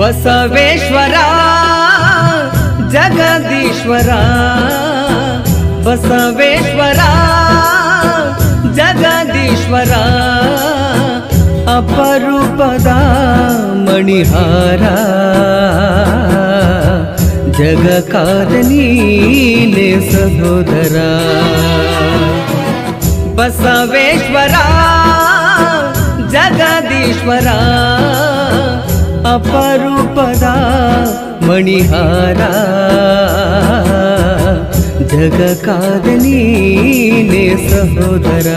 ಬಸವೇಶ್ವರ ಜಗದೀಶ್ವರ ಬಸವೇಶ್ವರ ಜಗದೀಶ್ವರ ಅಪರೂಪದ ಮಣಿಹಾರ ಜಗಕ್ಕಾದ ನೀನೆ ಸಹೋದರ ಬಸವೇಶ್ವರ ಜಗದೀಶ್ವರ ಅಪರೂಪದ ಮಣಿಹಾರ ಜಗಕ್ಕಾದ ನೀನೆ ಸಹೋದರ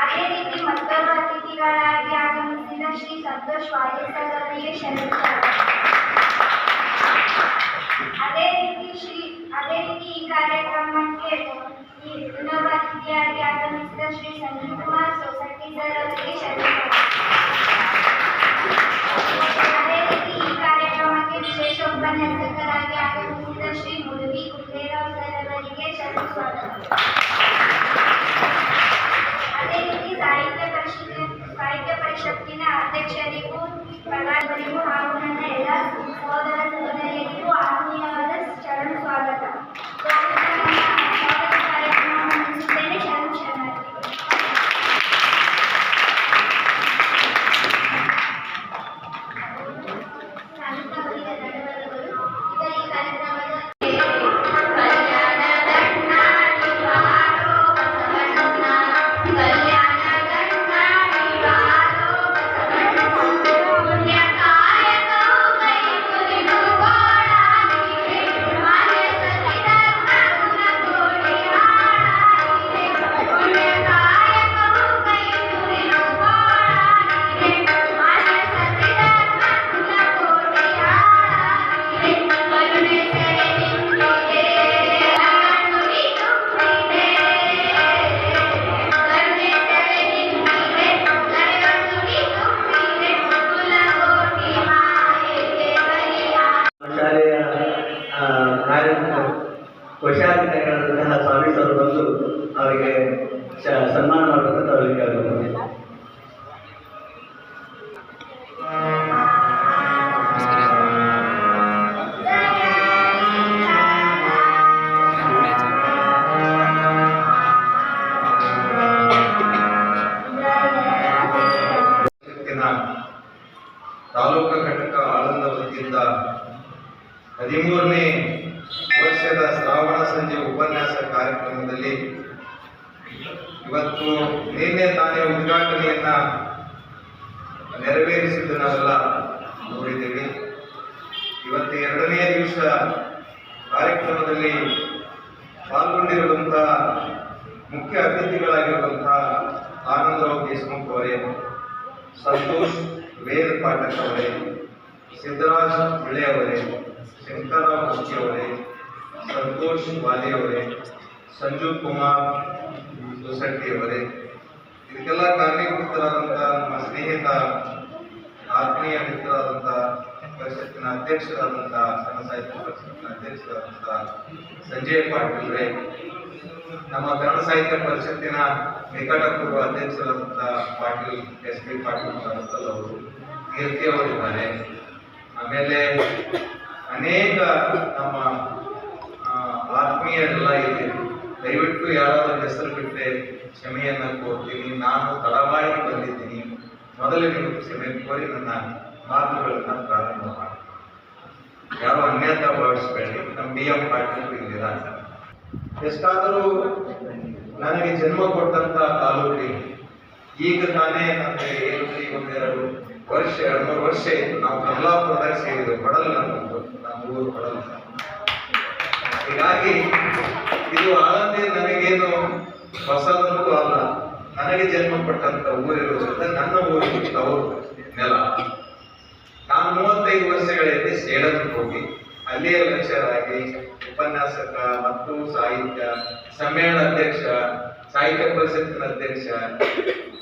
ಅದೇ ರೀತಿ ಮತ್ತೊಬ್ಬ ಅತಿಥಿಗಳಾಗಿ ಆಗಮಿಸಿದ ಶ್ರೀ ಸಂತೋಷ್ ವಾಲಿ ಸರ್ ಅವರಿಗೆ ಶರಣು. ಅದೇ ರೀತಿ ಈ ಕಾರ್ಯಕ್ರಮಕ್ಕೆ ಇನ್ನೊಬ್ಬ ಅತಿಥಿಯಾಗಿ ಆಗಮಿಸಿದ ಶ್ರೀ ಸಂಜೀವ್ ಕುಮಾರ್ ಸೊಸೈಟಿ ಸರ್ ಅವರಿಗೆ ಶರಣು. ಅದೇ ರೀತಿ ಈ ಕಾರ್ಯಕ್ರಮಕ್ಕೆ ವಿಶೇಷ ಉಪನ್ಯಾಸಕರಾಗಿ ಆಗಮಿಸಿದ ಶ್ರೀ ಮುದುವಿ ಕುಂದೇರಾವ್ ಸರ್ ಅವರಿಗೆ ಶರಣು ಸ್ವಾಗತ. ಅದೇ ರೀತಿ ಸಾಹಿತ್ಯ ಪರಿಷತ್ತಿನ ಅಧ್ಯಕ್ಷರಿಗೂ ಪ್ರಧಾನರಿಗೂ ಹಾಗೂ ನನ್ನ ಎಲ್ಲ ಸಹೋದರ ಸಹೋದರಿಯರಿಗೂ ಆತ್ಮೀಯವಾದ ಶರಣು ಸ್ವಾಗತ. ಕಾರ್ಯಕ್ರಮವನ್ನು ಮುಗಿಸುತ್ತೇನೆ. ಶರಣು ಶರಣಾರ್ಥಿಗಳು. ಕೋಶಾಧಿಕಾರಿಗಳಂತಹ ಸ್ವಾಮಿ ಸರ್ ಬಂದು ಅವರಿಗೆ ಸನ್ಮಾನ ಮಾಡಬೇಕಂತ ಅವರಿಗೆ ತಾಲೂಕು ಘಟಕ ಆಳಂದ ವತಿಯಿಂದ 13ನೇ ವರ್ಷದ ಶ್ರಾವಣ ಸಂಜೆ ಉಪನ್ಯಾಸ ಕಾರ್ಯಕ್ರಮದಲ್ಲಿ ಇವತ್ತು ನಿನ್ನೆ ತಾನೇ ಉದ್ಘಾಟನೆಯನ್ನ ನೆರವೇರಿಸಿದ್ದು ನಾವೆಲ್ಲ ನೋಡಿದ್ದೇವೆ. ಇವತ್ತು 2ನೇ ದಿವಸ ಕಾರ್ಯಕ್ರಮದಲ್ಲಿ ಪಾಲ್ಗೊಂಡಿರುವಂತಹ ಮುಖ್ಯ ಅತಿಥಿಗಳಾಗಿರುವಂತಹ ಆನಂದರಾವ್ ದೇಶಮುಖ್ ಅವರೇ, ಸಂತೋಷ್ ವೇದ ಪಾಠಕ್ ಅವರೇ, ಸಿದ್ದರಾಜ್ ಬಿಳೆ ಅವರೇ, ಶಂಕರರಾವ್ ಮುಖ್ಯ ಅವರೇ, ಸಂತೋಷ್ ವಾಲಿ ಅವರೇ, ಸಂಜೀವ್ ಕುಮಾರ್ ಸೊಸೈಟಿ ಅವರೇ, ಇದಕ್ಕೆಲ್ಲ ಕಾರಣೀಭೂತರಾದಂಥ ನಮ್ಮ ಸ್ನೇಹಿತ ಆತ್ಮೀಯ ಮಿತ್ರರಾದಂಥ ಪರಿಷತ್ತಿನ ಅಧ್ಯಕ್ಷರಾದಂಥ ಕನ್ನಡ ಸಾಹಿತ್ಯ ಪರಿಷತ್ತಿನ ಅಧ್ಯಕ್ಷರಾದಂಥ ಸಂಜಯ್ ಪಾಟೀಲ್ರೇ, ನಮ್ಮ ಕನ್ನಡ ಸಾಹಿತ್ಯ ಪರಿಷತ್ತಿನ ನಿಕಟಪೂರ್ವ ಅಧ್ಯಕ್ಷರಾದಂಥ ಪಾಟೀಲ್ SP ಪಾಟೀಲ್ ಅವರು, ಕೀರ್ತಿ ಅವರಿದ್ದಾರೆ. ಆಮೇಲೆ ಅನೇಕ ನಮ್ಮ ಆತ್ಮೀಯರೆಲ್ಲ ಇದೆ. ದಯವಿಟ್ಟು ಯಾರಾದ್ರೂ ಹೆಸರು ಬಿಟ್ಟರೆ ಕ್ಷಮೆಯನ್ನ ಕೋರ್ತೀನಿ. ನಾನು ತಡವಾಗಿ ಬಂದಿದ್ದೀನಿ. ಮೊದಲೇ ನೀವು ಕ್ಷಮೆ ಕೋರಿ ನನ್ನ ಮಾತುಗಳನ್ನ ಪ್ರಾರಂಭ ಮಾಡಿ. ಯಾರು ಅನ್ಯತಾ ಭಾವಿಸಬೇಡಿ. ನಮ್ಮ BM ಪಾಟೀಲ್ ಇಲ್ಲಿದ್ದಾರೆ. ಎಷ್ಟಾದರೂ ನನಗೆ ಜನ್ಮ ಕೊಟ್ಟಂತ ತಾಲೂಕಿಗೆ ಈಗ ತಾನೇ ನನಗೆ ಒಂದೆರಡು ವರ್ಷ 2-3 ವರ್ಷ ನಾವು ಕಮಲಾಪುರದಾಗ ಸೇರಿದ್ದೇವೆ. ಪಡಲ್ ನಮ್ಮ ಊರು ಪಡಲ್. ಹೀಗಾಗಿ ಇದು ಆಳಂದೆ ನನಗೇನು ಹೊಸದಂತೂ ಅಲ್ಲ. ನನಗೆ ಜನ್ಮ ಕೊಟ್ಟಂತ ಊರಿರೋದ್ರಿಂದ ನನ್ನ ಊರಿಗೆ ಅವರು ನೆಲ. ನಾನು 35 ವರ್ಷಗಳ ಹಿಂದೆ ಸೇಡಕ್ಕೆ ಹೋಗಿ ಅಲ್ಲಿಯೇ ಲೆಕ್ಚರ್ ಆಗಿ ಉಪನ್ಯಾಸಕ ಮತ್ತು ಸಾಹಿತ್ಯ ಸಮ್ಮೇಳನ ಅಧ್ಯಕ್ಷ, ಸಾಹಿತ್ಯ ಪರಿಷತ್ತಿನ ಅಧ್ಯಕ್ಷ,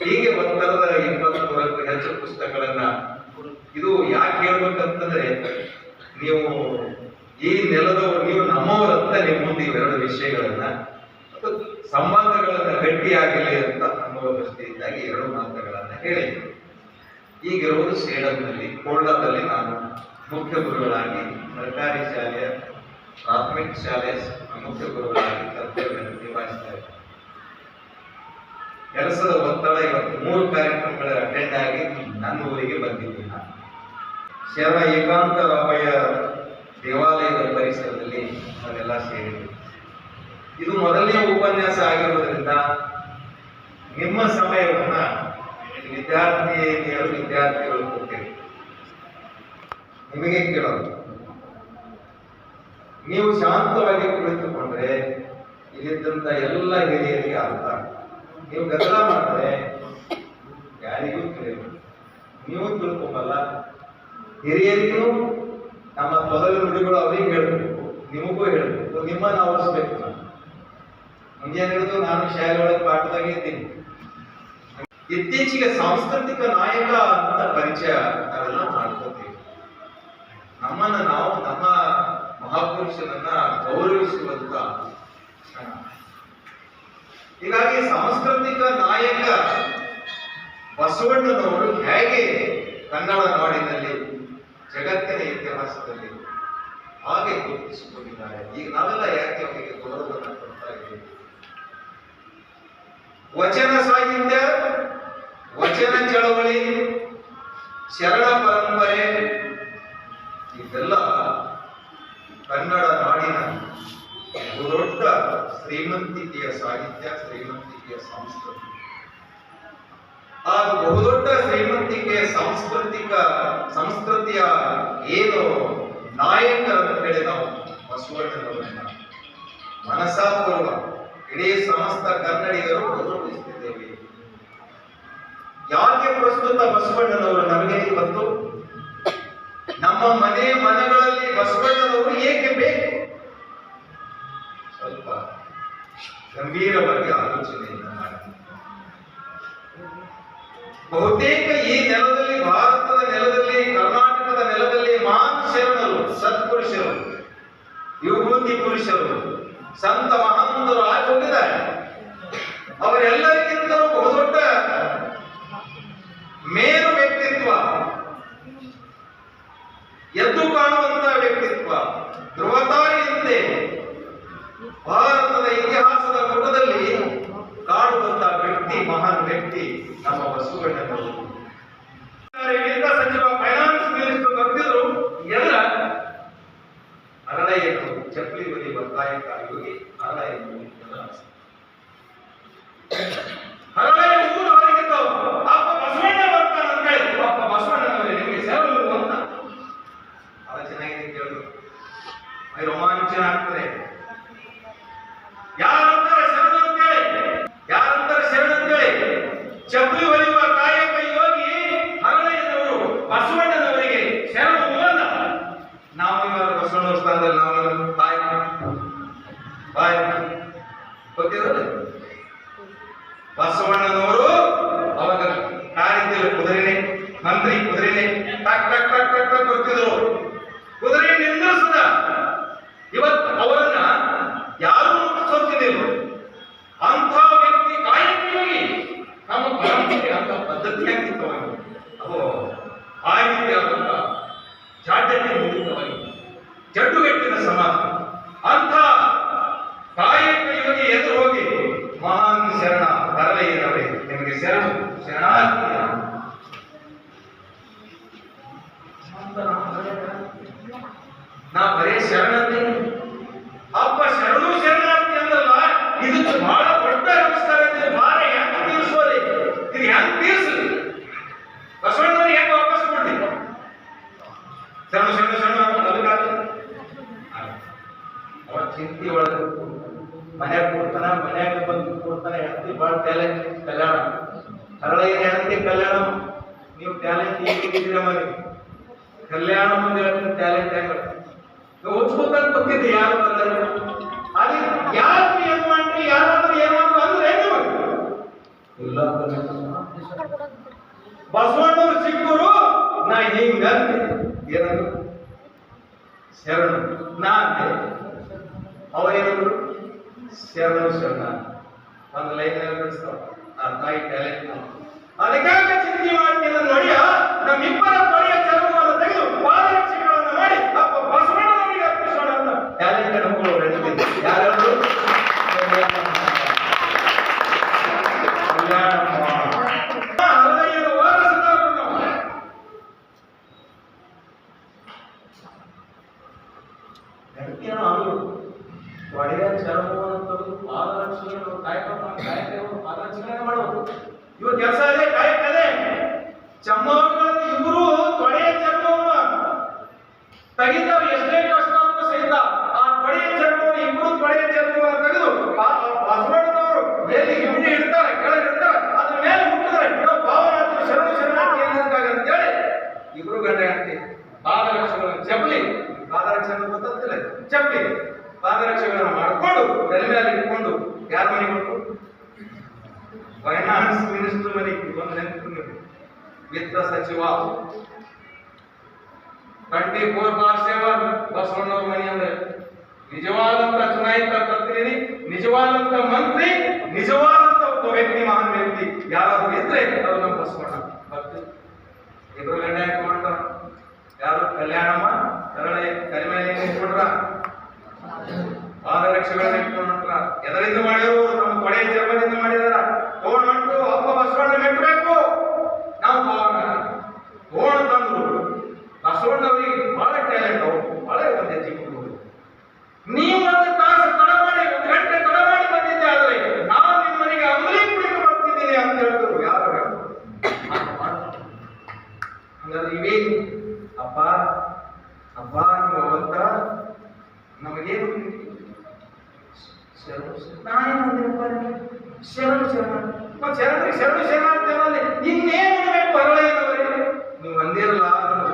ಹೀಗೆ ಒಂಥರದ 23ಕ್ಕೂ ಹೆಚ್ಚು ಪುಸ್ತಕಗಳನ್ನ. ಇದು ಯಾಕೆ ಹೇಳ್ಬೇಕಂತಂದ್ರೆ, ನೀವು ಈ ನೆಲದವರು, ನೀವು ನಮ್ಮವರಂತ ನಿಮ್ಮ ಮುಂದೆ ಇವೆರಡು ವಿಷಯಗಳನ್ನ ಮತ್ತು ಸಂಬಂಧಗಳನ್ನ ಗಟ್ಟಿಯಾಗಲಿ ಅಂತ ಅನ್ನುವ ದೃಷ್ಟಿಯಿಂದಾಗಿ 2 ಮಾತುಗಳನ್ನ ಹೇಳಿದ್ರು. ಈಗಿರುವುದು ಸೇಡಂನಲ್ಲಿ, ಕೋಲ್ಡಾದಲ್ಲಿ ನಾನು ಮುಖ್ಯ ಗುರುಗಳಾಗಿ ಸರ್ಕಾರಿ ಶಾಲೆಯ ಪ್ರಾಥಮಿಕ ಶಾಲೆಯ ಮುಖ್ಯ ಗುರುಗಳಾಗಿ ಕರ್ತವ್ಯವನ್ನು ನಿಭಾಯಿಸ್ತಾ ಇದ್ದಾರೆ. ಕೆಲಸದ ಒತ್ತಡ ಇವತ್ತು 3 ಕಾರ್ಯಕ್ರಮಗಳ ಅಟೆಂಡ್ ಆಗಿ ನನ್ನ ಊರಿಗೆ ಬಂದಿದ್ದೀನಿ. ನಾನು ಶರಣ ಏಕಾಂತರಾಮಯ್ಯ ದೇವಾಲಯದ ಪರಿಸರದಲ್ಲಿ ನಾವೆಲ್ಲ ಸೇರಿದ್ವಿ. ಇದು ಮೊದಲನೇ ಉಪನ್ಯಾಸ ಆಗಿರುವುದರಿಂದ ನಿಮ್ಮ ಸಮಯವನ್ನ ವಿದ್ಯಾರ್ಥಿಗಳು ಕೊಡ್ತೀವಿ. ನಿಮಗೆ ಕೇಳೋದು, ನೀವು ಶಾಂತವಾಗಿ ಕುಳಿತುಕೊಂಡ್ರೆ ಇಲ್ಲಿದ್ದಂತ ಎಲ್ಲ ಹಿರಿಯರಿಗೆ ಅರ್ಥ. ನೀವು ಗದ್ದಲ ಮಾಡಿದ್ರೆ ಯಾರಿಗೂ ತಿಳಿಯಲ್ಲ, ನೀವು ತಿಳ್ಕೊಂಬಲ್ಲ. ಹಿರಿಯರಿಗೂ ನಮ್ಮ ತೊದಲು ನುಡಿಗಳು ಅವರಿಗೆ ಹೇಳ್ಬೇಕು, ನಿಮಗೂ ಹೇಳ್ಬೇಕು, ನಿಮ್ಮನ್ನು ಆವರಿಸ್ಬೇಕು. ನಾನು ಮುಂಜಾನೆ ಹಿಡಿದು ನಾನು ಶಾಲೆ ಒಳಗೆ ಪಾಠದಾಗೆ ಇದ್ದೀನಿ. ಇತ್ತೀಚೆಗೆ ಸಾಂಸ್ಕೃತಿಕ ನಾಯಕ ಅಂತ ಪರಿಚಯ ನಾವೆಲ್ಲ ಮಾಡ್ಕೋತೀವಿ. ನಮ್ಮನ್ನ ನಾವು ನಮ್ಮ ಮಹಾಪುರುಷನನ್ನ ಗೌರವಿಸುವಂತ ಕ್ಷಣ. ಹೀಗಾಗಿ ಸಾಂಸ್ಕೃತಿಕ ನಾಯಕ ಬಸವಣ್ಣನವರು ಹೇಗೆ ಕನ್ನಡ ನಾಡಿನಲ್ಲಿ ಜಗತ್ತಿನ ಇತಿಹಾಸದಲ್ಲಿ ಹಾಗೆ ಗುರುತಿಸಿಕೊಂಡಿದ್ದಾರೆ. ಈಗ ನಾವೆಲ್ಲ ಯಾಕೆ ಅವರಿಗೆ ಗೌರವವನ್ನು ಕೊಡ್ತಾ ಇದ್ದೀವಿ? ವಚನ ಸಾಹಿತ್ಯ, ವಚನ ಚಳವಳಿ, ಶರಣ ಪರಂಪರೆ ಇದೆಲ್ಲ ಕನ್ನಡ ನಾಡಿನ ಬಹುದೊಡ್ಡ ಶ್ರೀಮಂತಿಕೆಯ ಸಾಹಿತ್ಯ, ಶ್ರೀಮಂತಿಕೆಯ ಸಂಸ್ಕೃತಿ. ಆ ಬಹುದೊಡ್ಡ ಶ್ರೀಮಂತಿಕೆಯ ಸಂಸ್ಕೃತಿಯ ಏನು ನಾಯಕ ಅಂತ ಹೇಳಿ ನಾವು ಬಸವಣ್ಣನವರನ್ನ ಮನಸಾಪೂರ್ವ ಇಡೀ ಸಮಸ್ತ ಕನ್ನಡಿಗರು ಗೌರವಿಸುತ್ತಿದ್ದೇವೆ. ಯಾಕೆ ಪ್ರಸ್ತುತ ಬಸವಣ್ಣನವರು ನಮಗೆ ಇವತ್ತು ನಮ್ಮ ಮನೆಗಳಲ್ಲಿ ಬಸವಣ್ಣನವರು ಏಕೆ ಬೇಕು? ಸ್ವಲ್ಪ ಗಂಭೀರವಾಗಿ ಆಲೋಚನೆಯನ್ನು ಮಾಡಿ. ಬಹುತೇಕ ಈ ನೆಲದಲ್ಲಿ, ಭಾರತದ ನೆಲದಲ್ಲಿ, ಕರ್ನಾಟಕದ ನೆಲದಲ್ಲಿ ಮಹಾನ್ ಶರಣರು, ಸತ್ಪುರುಷರು, ವಿಭೂತಿ ಪುರುಷರು, ಸಂತ ಮಹಾಂತರು ಆಗಿ ಹೋಗಿದ್ದಾರೆ. ಅವರೆಲ್ಲರಿಗಿಂತಲೂ ಬಹುದೊಡ್ಡ ಮೇರು ವ್ಯಕ್ತಿತ್ವ, ಎದ್ದು ಕಾಣುವಂತಹ ವ್ಯಕ್ತಿತ್ವ, ಧ್ರುವತಾರಿಯಂತೆ ಭಾರತದ ಇತಿಹಾಸದ ಪುಟದಲ್ಲಿ ಕಾಣುವಂತಹ ವ್ಯಕ್ತಿ, ಮಹಾನ್ ವ್ಯಕ್ತಿ ನಮ್ಮ ಬಸವಣ್ಣನವರು. ಸಚಿವ ಫೈನಾನ್ಸ್ ಮಿನಿಸ್ಟರ್ ಬರ್ತಿದ್ರು, ಎಲ್ಲ ಅರಳೆಯನ್ನು ಚಪ್ಪಲಿ ಬದಿ ಒತ್ತಾಯಕ್ಕಾಗಿ ಹೋಗಿ ಅರಳೆಯನ್ನು ಹರಳೆಯ ಊರು ಹೊರಗಿದ್ದವು. ಅಪ್ಪ ಬಸವಣ್ಣ ಬರ್ತಾನೆ ಅಂತ ಹೇಳಿ, ಅಪ್ಪ ಬಸವಣ್ಣನವರೇ ನಿಮಗೆ ಸೇರಲು ಅಂತ ಬಹಳ ಚೆನ್ನಾಗಿದೆ ಕೇಳಿದ್ರು. ರೋಮಾಂಚನ ಆಗ್ತದೆ. ಯಾರಂತಾರೆ ಶರಣ ಅಂತೇಳಿ, ಯಾರಂತಾರೆ ಶರಣ ಅಂತೇಳಿ? ಚಪ್ಪಲಿ ಹೊಲಿಯುವ ಕಾಯಕ ಯೋಗಿ ಹರಳೆಯವರು ಬಸವಣ್ಣನವರಿಗೆ ಶರಣ ಮೂಲದ. ನಾವು ಇವಾಗ ಬಸವಣ್ಣನ ಸ್ಥಾನದಲ್ಲಿ ನಾವು ಬಾಯ್ ಗೊತ್ತಿರೋದು. ಬಸವಣ್ಣನವರು ಅವಾಗ ಕಾರಿದ್ದಲ್ಲಿ ಕುದುರೆನೆ, ಮಂತ್ರಿ ಕುದುರೆನೆ ಟಕ್ ಟಕ್ ಟಕ್ ಟಕ್ ಟಕ್ ಬರ್ತಿದ್ರು. ಕುದುರೆ ನಿಂದಿರಿಸಿದ. ಇವತ್ತು ಅವರನ್ನ ಯಾರು ಸೋತಿದ್ದಿಲ್ಲ. ಅಂಥ ವ್ಯಕ್ತಿ ಕಾಯಕವಾಗಿ ನಮ್ಮ ಪರಂಪರೆ ಅಂತ ಪದ್ಧತಿ ಆಗ್ತಿತ್ತು. ಅವು ಆ ರೀತಿಯಾದಂತ ಜಾಡ್ಯತೆ ಮುಗಿದವಾಗಿ ಜಡ್ಡುಗಟ್ಟಿನ ಸಮಾಜ. ಅಂಥ ಕಾಯಕ ಯೋಗಿ ಎದುರು ಹೋಗಿ ಮಹಾನ್ ಶರಣ ಹರಳೆಯನವರೇ ನಿಮಗೆ ಶರಣಾರ್ಥಿ ಬುತ್ತಿ ಒಳಗೆ ಮನ್ಯಾಗ ಕೊಡ್ತಾನ, ಮನ್ಯಾಗ ಬಂದು ಕೊಡ್ತಾನೆ. ಹೆಂಡತಿ ಭಾಳ ಟ್ಯಾಲೆಂಟ್, ಕಲ್ಯಾಣ ಹರಳೆಯ ಹೆಂಡತಿ ಕಲ್ಯಾಣ. ನೀವು ಟ್ಯಾಲೆಂಟ್ ಈಗಿದ್ದೀರಮ್ಮ, ನೀವು ಕಲ್ಯಾಣ ಮುಂದೆ ಹೇಳ್ತೀನಿ ಟ್ಯಾಲೆಂಟ್ ಹೆಂಗ ಹೊಚ್ಕೊತಾನೆ ಗೊತ್ತಿದೆ ಯಾರು ಅಲ್ಲಿ ಯಾರು ಏನ್ ಮಾಡ್ರಿ, ಯಾರಾದ್ರೂ ಏನ್ ಮಾಡ್ರು ಅಂದ್ರೆ ಏನು ಇಲ್ಲ. ಬಸವಣ್ಣವ್ರು ಸಿಕ್ಕರು ನಾ ಹಿಂಗ ಏನಂದ್ರು ಶರಣು ನಾ ಅಂತೆ, ಅವರೇನಂದ್ರು ಶರಣು ಶರಣ. ಒಂದು ಲೈನ್ ನಡೆಸ್ತಾವ ಆ ತಾಯಿ ಟ್ಯಾಲೆಂಟ್. ಅದಕ್ಕಾಗ ಚಿಂತೆ ಮಾಡ್ತೀನಿ ನೋಡಿ, ನಮ್ಮಿಬ್ಬರ ಪಡೆಯ ಚರ್ಮವನ್ನು ತೆಗೆದು ಪಾದರಕ್ಷೆಗಳನ್ನು ಮಾಡಿ ಅಪ್ಪ ಬಸವಣ್ಣನವರಿಗೆ ಅರ್ಪಿಸೋಣ ಅಂತ ಟ್ಯಾಲೆಂಟ್ ಅನುಭವ ನಡೆದಿದೆ. ಯಾರು ಒಡೆಯ ಚರ್ಮವನ್ನು ತೆಗೆದು ಪಾದರಕ್ಷೆಯನ್ನು ಪಾದರಕ್ಷಣೆ ಮಾಡೋದು ಇವ ಕೆಲಸ ಅದೇ, ಕಾಯಕ ಅದೇ. ಚಮ್ಮಗಳಲ್ಲಿ ಇವರು ತೊಡೆಯ ಚರ್ಮವನ್ನು ತೆಗಿತಾರ, ಎಷ್ಟೇ ಕಷ್ಟ ಅಂತ ಸಹಿತ ಆ ತೊಡೆಯ ಚರ್ಮವನ್ನು ಇಬ್ಬರು ತೊಡೆಯ ಚರ್ಮವನ್ನು ತೆಗೆದು ಬಸವಣ್ಣನವರು ಎಲ್ಲಿ ಹಿಡಿದು ಇಡ್ತಾರೆ, ಕೆಳಗೆ ಇಡ್ತಾರೆ, ಅದ್ರ ಮೇಲೆ ಮುಟ್ಟಿದ್ರೆ ಭಾವನಾತ್ಮ ಶರಣ ಶರಣಾರ್ಥಿ ಅಂತೇಳಿ ಇಬ್ರು ಗಂಡ ಹೆಂಡತಿ ಪಾದರಕ್ಷೆಗಳನ್ನು ಚಪ್ಪಲಿ, ಪಾದರಕ್ಷೆಗಳನ್ನು ಗೊತ್ತಿಲ್ಲ, ಚಪ್ಪಲಿ ಪಾದರಕ್ಷೆಗಳನ್ನು ಮಾಡಿಕೊಂಡು ತಲೆ ಮೇಲೆ ಇಟ್ಕೊಂಡು ಯಾರ ಮನೆಗೆ ಕೊಟ್ಟು ಫೈನಾನ್ಸ್ ಮಿನಿಸ್ಟರ್ ಮನೆಗೆ ಒಂದು ನೆನಪು, ವಿತ್ತ ಸಚಿವ 24/7 ಬಸವಣ್ಣವ್ರ ಮನೆ ಅಂದ್ರೆ ನಿಜವಾದಂತ ಚುನಾಯಿತ ಪ್ರತಿನಿಧಿ, ನಿಜವಾದಂತ ಮಂತ್ರಿ, ನಿಜವಾದಂತ ಒಬ್ಬ ವ್ಯಕ್ತಿ, ಮಹಾನ್ ವ್ಯಕ್ತಿ ಯಾರಾದ್ರೂ ಇದ್ರೆ ಅದು ನಮ್ಮ ಬಸವಣ್ಣ. ಭಕ್ತಿ ಇಬ್ರು ಗಂಡ ಇಟ್ಕೊಂಡ್ರ ಯಾರು ಕಲ್ಯಾಣಮ್ಮ ಕರಳೆ ಕರಿಮೇಲೆ ಇಟ್ಕೊಂಡ್ರ ಪಾದರಕ್ಷೆಗಳನ್ನ ಇಟ್ಕೊಂಡ್ರ. ಎದರಿಂದ ಮಾಡ್ಯಾರು? ನಮ್ಮ ಕೊಡೆಯ ಚರ್ಮದಿಂದ ಮಾಡಿದಾರ. ತಗೊಂಡು ಅಪ್ಪ ಬಸವಣ್ಣ ಮೆಟ್ಟಬೇಕು. ನಾವು ತೋಣ ತಂದ್ರು ಬಸವಣ್ಣವ್ರಿಗೆ ಬಹಳ ಟ್ಯಾಲೆಂಟ್, ಅವರು ಬಹಳ ಒಂದು ಹೆಜ್ಜೆ ಕೊಡ್ಬೋದು. ನೀವು ಒಂದು ತಾಸು ತಡ ಮಾಡಿ, 1 ಗಂಟೆ ತಡ ಮಾಡಿ ಬಂದಿದ್ದೆ, ಆದರೆ ನಾನು ನಿಮ್ಮ ಮನೆಗೆ ಅಂಗಡಿ ಕುಡಿದು ಬರ್ತಿದ್ದೀನಿ ಅಂತ ಹೇಳಿದ್ರು. ಯಾರು ಹಂಗಾದ್ರೆ ಇವೇನು ಅಪ್ಪ ಅಪ್ಪ ನೀವು ಅವತ್ತ ನಮಗೇನು ಶರಣು ಇನ್ನೇನು ಬರಲೇನವರೇ ನೀವು ಅಂದಿರಲ್ಲ.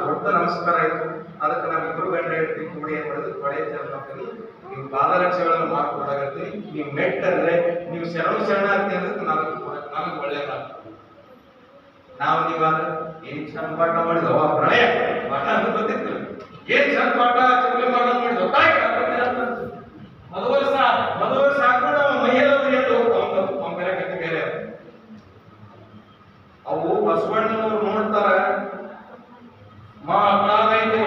ದೊಡ್ಡ ನಮಸ್ಕಾರ ಆಯ್ತು. ಅದಕ್ಕೆ ನಾವು ಇಬ್ರು ಗಂಡ ಹೇಳ್ತೀವಿ ಕೂಡಿ ಏನ್ ಮಾಡೋದು, ಕೊಡೆ ಚರ್ಮಕ್ಕಲ್ಲಿ ನೀವು ಪಾದರಕ್ಷೆಗಳನ್ನು ಮಾಡ್ಕೊಡಾಗತ್ತೀನಿ. ನೀವು ಮೆಟ್ಟಂದ್ರೆ ನೀವು ಶರಣಾರ್ಥಿ ಅಂದ್ರೆ ನಮಗೆ ಒಳ್ಳೇದಾಗ್ತದೆ. ನಾವು ನೀವಾದ್ರೆ ಏನ್ ಚಂದ ಪಾಠ ಮಾಡಿದ್ವ, ಪ್ರಣಯ ಪಾಠ ಅಂತ ಗೊತ್ತಿತ್ತು, ಏನ್ ಚಂದ ಪಾಠ ಚಪ್ಪಲಿ ಪಾಠ ಮಾಡಿದ್ವ, ಮದುವೆ ಸಾಕೊಂಡು ಅವ ಮೈಯೆಲ್ಲ ಉರಿಯೋದು ಅವ್ನ ಬೇರೆ ಕತೆ ಬೇರೆ. ಅವು ಬಸವಣ್ಣನವರು ನೋಡ್ತಾರ, ಮಾ ಅಪರಾಧ ಆಯ್ತು,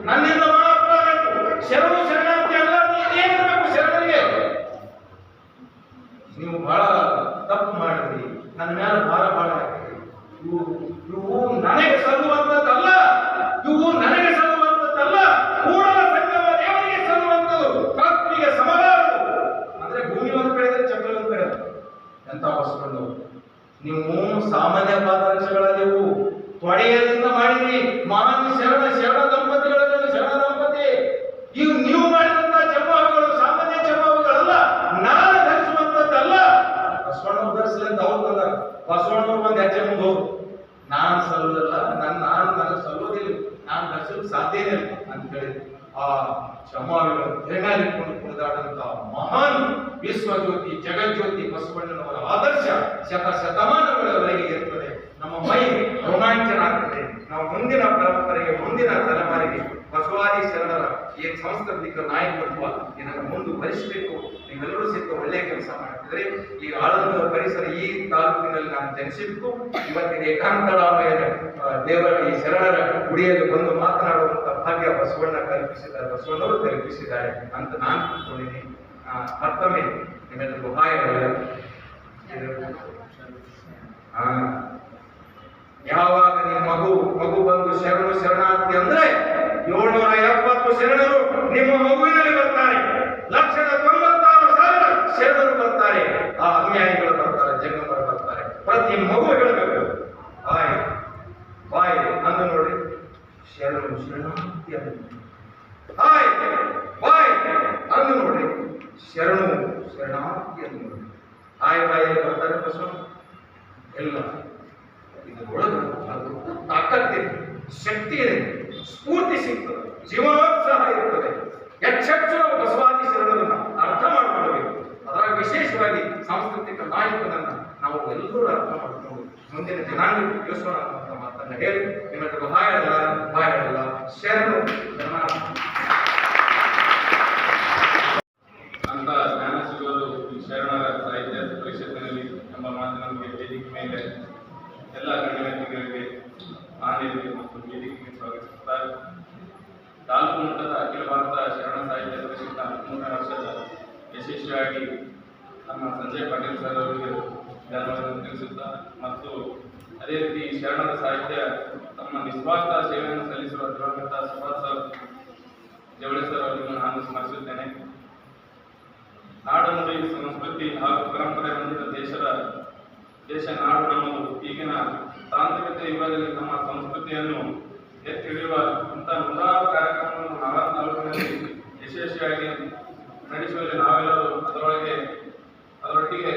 ನನ್ನಿಂದ ಮಾ ಅಪರಾಧ ಆಯ್ತು, ಶರಣು ಶರಣಾರ್ಥಿ ಅಲ್ಲ, ನೀನೇನಿರ್ಬೇಕು ಶರಣರಿಗೆ? ನೀವು ಬಹಳ ತಪ್ಪು ಮಾಡಿದ್ರಿ, ನನ್ನ ಮೇಲೆ ಭಾರ ಹಾಕಿದ್ರಿ. ಇವು ನನಗೆ ಸಲ್ಲುವಂತದ್ದಲ್ಲ, ಇವು ನನಗೆ ಸಲ್ಲುವಂತದ್ದಲ್ಲ, ಕೂಡಲ ಸಂಗಮ ದೇವರಿಗೆ ಸಲ್ಲುವಂತದ್ದು, ಕಪ್ಪಿಗೆ ಸಮಗಾರದು. ಅಂದ್ರೆ ಭೂಮಿ ಒಂದು ಕಡೆ ಇದೆ, ಚಕ್ರ ಒಂದು ಕಡೆ. ಎಂತ ಬಸವಣ್ಣವರು ನೀವು ಸಾಮಾನ್ಯ ಪಾದರಕ್ಷೆಗಳಲ್ಲಿ ತೊಡೆಯದಿಂದ ಮಾಡಿದ್ರಿ. ಮಹಾನ್ ಶರಣ ದಂಪತಿಗಳಲ್ಲಿ ಶರಣ ದಂಪತಿ ಇವು ನೀವು ಮಾಡಿದಂತ ಚರ್ಮಗಳು ಸಾಮಾನ್ಯ ಚರ್ಮಗಳಲ್ಲ, ನಾನು ಧರಿಸುವಂತದ್ದಲ್ಲ. ಬಸವಣ್ಣವ್ರು ಧರಿಸಲಿ ಅಂತ ಅವ್ರು ತಂದ. ಬಸವಣ್ಣವ್ರು ಒಂದು ಹೆಜ್ಜೆ ಮುಂದೆ ಹೋದ್ರು, ನಾನು ಸಲ್ಲುವುದಲ್ಲ, ನನಗೆ ಸಲ್ಲುವುದಿಲ್ಲ, ನಾನು ಧರಿಸಲು ಸಾಧ್ಯನೇ ಇಲ್ಲ ಅಂತ ಹೇಳಿದ್ರು. ಆ ಚರ್ಮಗಳು ಇಟ್ಕೊಂಡು ಕುಣಿದಾಡಂತ ಮಹಾನ್ ವಿಶ್ವಜ್ಯೋತಿ ಜಗಜ್ಯೋತಿ ಬಸವಣ್ಣನವರ ಆದರ್ಶ ಶತಮಾನಗಳವರೆಗೆ ಇರ್ತದೆ. ನಮ್ಮ ಮೈ ರೋಮಾಂಚನ ಆಗ್ತದೆ. ನಾವು ಮುಂದಿನ ಪರಂಪರೆಗೆ, ಮುಂದಿನ ತಲೆಮಾರಿಗೆ ಬಸವಾದಿ ಶರಣರ ಈ ಸಾಂಸ್ಕೃತಿಕ ನಾಯಕತ್ವ ಇದನ್ನು ಮುಂದುವರಿಸಬೇಕು. ನೀವೆಲ್ಲರೂ ಸಿಕ್ಕ ಒಳ್ಳೆಯ ಕೆಲಸ ಮಾಡ್ತಿದ್ರೆ. ಈ ಆಳಂದ ಪರಿಸರ ಈ ತಾಲೂಕಿನಲ್ಲಿ ನಾನು ಜನಿಸಿದ್ದು ಇವತ್ತಿನ ಏಕಾಂತರಾಮಯ್ಯ ದೇವರ ಈ ಶರಣರ ಗುಡಿಯಲ್ಲಿ ಬಂದು ಮಾತನಾಡುವಂತ ಭಾಗ್ಯ ಬಸವಣ್ಣವರು ಕಲ್ಪಿಸಿದ್ದಾರೆ ಅಂತ ನಾನು ತಿಳ್ಕೊಂಡಿದ್ದೀನಿ. ಮತ್ತೊಮ್ಮೆ ನಿಮ್ಮೆಲ್ಲರಿಗೂ ಹಾಯ್. ಯಾವಾಗ ನಿಮ್ಮ ಮಗು ಬಂದು ಶರಣಾರ್ಥಿ ಅಂದ್ರೆ 770 ಶರಣರು ನಿಮ್ಮ ಮಗುವಿನಲ್ಲಿ ಬರ್ತಾರೆ. 1,96,000 ಶರಣರು ಬರ್ತಾರೆ. ಆ ಅನ್ಯಾಯಿಗಳು ಬರ್ತಾರೆ, ಜಂಗಮರು ಬರ್ತಾರೆ. ಪ್ರತಿ ಮಗು ಹೇಳಬೇಕು ಬಾಯ್ ಅಂದು ನೋಡಿ, ಶರಣಾರ್ಥಿ ಅಂದು ಬಾಯ್ ಅಂದು ನೋಡಿ, ಶರಣು ಶರಣಾರ್ಥಿ ಎಂದು ಬಾಯಲ್ಲಿ ಬರ್ತಾರೆ ಬಸವ ಎಲ್ಲ ಇದರೊಳಗೆ ಅದು ತಾಕತ್ತಿದೆ, ಶಕ್ತಿ ಇದೆ, ಸ್ಫೂರ್ತಿ ಸಿಗ್ತದೆ, ಜೀವನೋತ್ಸಾಹ ಇರ್ತದೆ. ಹೆಚ್ಚೆಚ್ಚು ನಾವು ಬಸವಾದಿ ಶರಣರನ್ನ ಅರ್ಥ ಮಾಡ್ಕೊಳ್ಬೇಕು. ಅದರ ವಿಶೇಷವಾಗಿ ಸಾಂಸ್ಕೃತಿಕ ನಾಯಕನನ್ನ ನಾವು ಎಲ್ಲರೂ ಅರ್ಥ ಮಾಡ್ಕೊಂಡು ಮುಂದಿನ ಜನಾಂಗಕ್ಕೆ ತಿಳಿಸೋಣ ಅಂತ ಮಾತನ್ನ ಹೇಳಿ ನಿಮ್ಮೆಲ್ಲರಿಗೂ ಬಾಯಲ್ಲ ಶರಣು ಅಂತ ಜ್ಞಾನ ಸಿಗೋದು ಈ ಶರಣರ ಸಾಹಿತ್ಯ ಪರಿಷತ್ತಿನಲ್ಲಿ ಎಂಬ ಮಾತಿನೊಂದಿಗೆ ವೇದಿಕೆ ಮೇಲೆ ಎಲ್ಲ ಗಣ್ಯವ್ಯಕ್ತಿಗಳಿಗೆ ಮಾನ್ಯರಿಗೆ ಮತ್ತು ವೇದಿಕೆಗೆ ಸ್ವಾಗತಿಸುತ್ತಾರೆ. ತಾಲೂಕು ಮಟ್ಟದ ಅಖಿಲ ಭಾರತ ಶರಣ ಸಾಹಿತ್ಯ ಪರಿಷತ್ನ 13ನೇ ವರ್ಷದ ಯಶಸ್ವಿಯಾಗಿ ನಮ್ಮ ಸಂಜಯ್ ಪಾಟೀಲ್ ಸರ್ ಅವರಿಗೆ ಧನ್ಯವಾದಗಳನ್ನು ತಿಳಿಸುತ್ತಾ ಮತ್ತು ಅದೇ ರೀತಿ ಶರಣರ ಸಾಹಿತ್ಯ ತಮ್ಮ ನಿಸ್ವಾರ್ಥ ಸೇವೆಯನ್ನು ಸಲ್ಲಿಸುವ ದಿವಂಗತ ಸುಭಾಷ್ ಸರ್ ಜವಳಿ ಸರ್ ಅವರನ್ನು ನಾನು ಸ್ಮರಿಸುತ್ತೇನೆ. ನಾಡು ನುಡಿ ಸಂಸ್ಕೃತಿ ಹಾಗೂ ಪರಂಪರೆ ಹೊಂದಿದ ದೇಶ ನಾಡು ನಮ್ಮದು. ಈಗಿನ ತಾಂತ್ರಿಕತೆ ಯುಗದಲ್ಲಿ ನಮ್ಮ ಸಂಸ್ಕೃತಿಯನ್ನು ಎತ್ತಿ ಹಿಡಿಯುವ ಇಂಥ ನೂರಾರು ಕಾರ್ಯಕ್ರಮವನ್ನು ನಾಲ್ಕು ತಾಲೂಕಿನಲ್ಲಿ ಯಶಸ್ವಿಯಾಗಿ ನಡೆಸುವಲ್ಲಿ ನಾವೆಲ್ಲರೂ ಅದರೊಟ್ಟಿಗೆ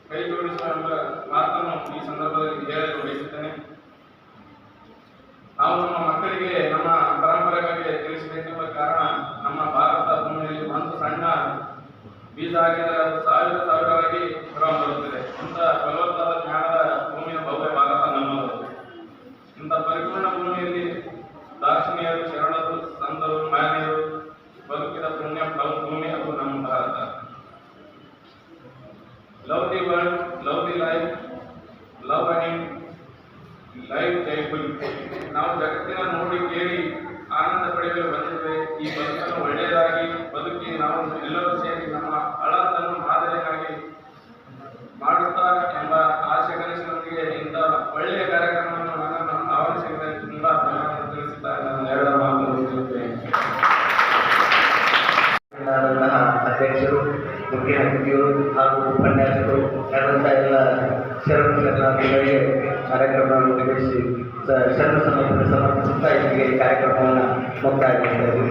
ಕೈ ಜೋಡಿಸುವ ಎಂಬ ಮಾತನ್ನು ಈ ಸಂದರ್ಭದಲ್ಲಿ ಹೇಳಲು ಬಯಸುತ್ತೇನೆ. ನಾವು ನಮ್ಮ ಮಕ್ಕಳಿಗೆ ನಮ್ಮ ಪರಂಪರೆ ಬಗ್ಗೆ ತಿಳಿಸಬೇಕೆಂಬ ಕಾರಣ ನಮ್ಮ ಭಾರತ ಭೂಮಿಯಲ್ಲಿ ಒಂದು ಸಣ್ಣ ಬೀಜ ಹಾಕಿದರೆ ಅದು ಸಾವಿರವಾಗಿ ಹೊರಬರುತ್ತದೆ. ಇಂಥ ಫಲವತ್ತಾದ ಜ್ಞಾನದ ಭೂಮಿಯ ಭವ್ಯ ಭಾರತ ನಮ್ಮದು. ಇಂಥ ಪರಿಪೂರ್ಣ ಭೂಮಿಯಲ್ಲಿ ದಾರ್ಶನಿಕರು, ಶರಣರು, ಸಂತರು, ಮಾನ್ಯರು ಬದುಕಿದ ಪುಣ್ಯ ಭೂಮಿ ಅದು ನಮ್ಮ Bharat. Love the world, love the life, love and life joyful. ನಾವು ಜಗತ್ತಿನ ನೋಡಿ ಕೇಳಿ ಆನಂದ ಪಡೆಯಲು ಬಂದಿದ್ದೇವೆ. ಈ ಬದುಕನ್ನು ಒಳ್ಳೆಯದಾಗಿ ಬದುಕಿ ನಾವು ಎಲ್ಲರೂ ಸೇರಿ ನಮ್ಮ ಹಳತನ್ನು ಮಾದರಿಯಾಗಿ ಮಾಡುತ್ತಾ ಎಂಬ ಆಶೆ ಕನಸಿನೊಂದಿಗೆ ಇಂಥ ಒಳ್ಳೆಯ ಕಾರ್ಯಕ್ರಮವನ್ನು ನನ್ನನ್ನು ಆಹ್ವಾನಿಸಿದರೆ ತುಂಬಾ ಧನ್ಯವಾದ ತಿಳಿಸುತ್ತಾರೆ. ನಾನು ಎರಡು ಮಾತು ಮುಗಿಸುತ್ತೇನೆ. ಅಧ್ಯಕ್ಷರು, ಮುಖ್ಯ ಅತಿಥಿಗಳು ಹಾಗೂ ಉಪನ್ಯಾಸಕರು ನಡೆದಂಥ ಎಲ್ಲ ಶರಣರಿಗೆ ಕಾರ್ಯಕ್ರಮವನ್ನು ಉದ್ದೇಶಿಸಿ ಶರಣ ಸಮರ್ಪಿಸುತ್ತಾ ಇಲ್ಲಿಗೆ ಕಾರ್ಯಕ್ರಮವನ್ನು ಮುಕ್ತಾಯಗೊಳಿಸಿದರು.